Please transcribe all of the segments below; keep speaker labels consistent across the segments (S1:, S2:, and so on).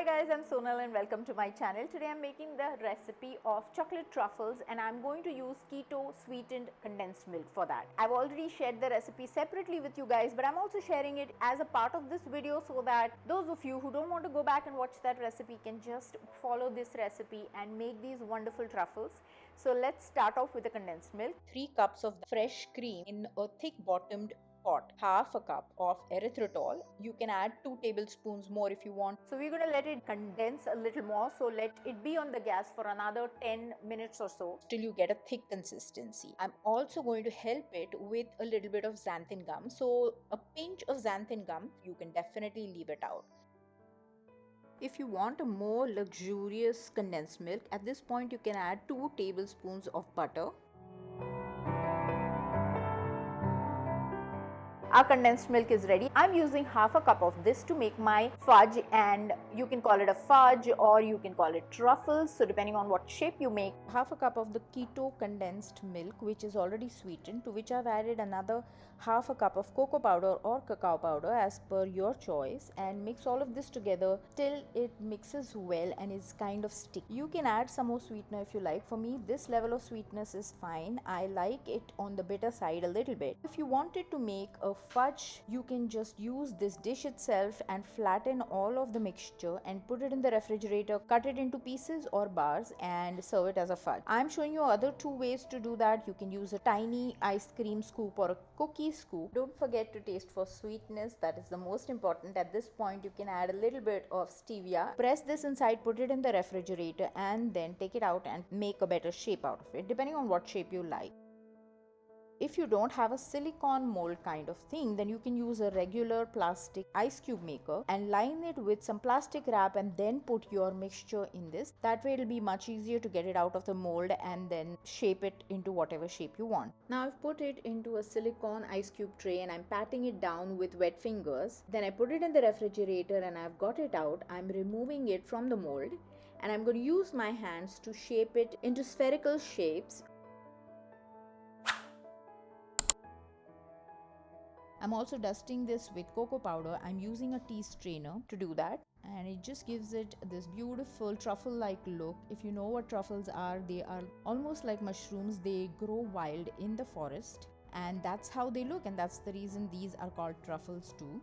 S1: guys, I'm Sonal and welcome to my channel. Today I'm making the recipe of chocolate truffles and I'm going to use keto sweetened condensed milk for that. I've already shared the recipe separately with you guys, but I'm also sharing it as a part of this video so that those of you who don't want to go back and watch that recipe can just follow this recipe and make these wonderful truffles. So let's start off with the condensed milk. 3 cups of fresh cream in a thick bottomed pot, half a cup of erythritol. You can add 2 tablespoons more if you want. So we're going to let it condense a little more. So let it be on the gas for another 10 minutes or so till you get a thick consistency. I'm also going to help it with a little bit of xanthan gum. So a pinch of xanthan gum, you can definitely leave it out. If you want a more luxurious condensed milk, at this point you can add 2 tablespoons of butter. Our condensed milk is ready. I'm using half a cup of this to make my fudge, and you can call it a fudge or you can call it truffles, so depending on what shape you make. Half a cup of the keto condensed milk, which is already sweetened, to which I've added another half a cup of cocoa powder or cacao powder as per your choice, and mix all of this together till it mixes well and is kind of sticky. You can add some more sweetener if you like. For me, this level of sweetness is fine. I like it on the bitter side a little bit. If you wanted to make a fudge, you can just use this dish itself and flatten all of the mixture and put it in the refrigerator, cut it into pieces or bars and serve it as a fudge. I'm showing you other 2 ways to do that. You can use a tiny ice cream scoop or a cookie scoop. Don't forget to taste for sweetness. That is the most important. At this point you can add a little bit of stevia. Press this inside, put it in the refrigerator, and then take it out and make a better shape out of it depending on what shape you like. If you don't have a silicone mold kind of thing, then you can use a regular plastic ice cube maker and line it with some plastic wrap and then put your mixture in this. That way it'll be much easier to get it out of the mold and then shape it into whatever shape you want. Now I've put it into a silicone ice cube tray and I'm patting it down with wet fingers. Then I put it in the refrigerator and I've got it out. I'm removing it from the mold and I'm going to use my hands to shape it into spherical shapes. I'm also dusting this with cocoa powder. I'm using a tea strainer to do that, and it just gives it this beautiful truffle like look. If you know what truffles are, they are almost like mushrooms. They grow wild in the forest and that's how they look, and that's the reason these are called truffles too.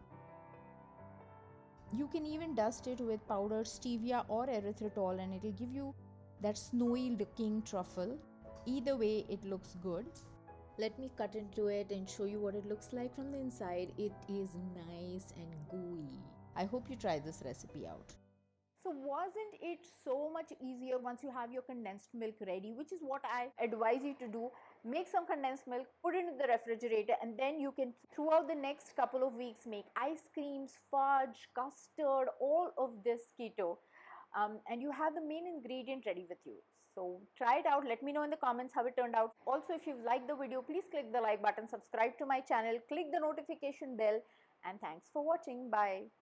S1: You can even dust it with powdered stevia or erythritol and it'll give you that snowy looking truffle. Either way it looks good. Let me cut into it and show you what it looks like from the inside. It is nice and gooey. I hope you try this recipe out. So wasn't it so much easier once you have your condensed milk ready, which is what I advise you to do. Make some condensed milk, put it in the refrigerator, and then you can throughout the next couple of weeks make ice creams, fudge, custard, all of this keto. And you have the main ingredient ready with you. So try it out. Let me know in the comments how it turned out. Also, if you've liked the video, please click the like button, subscribe to my channel, click the notification bell, and thanks for watching. Bye.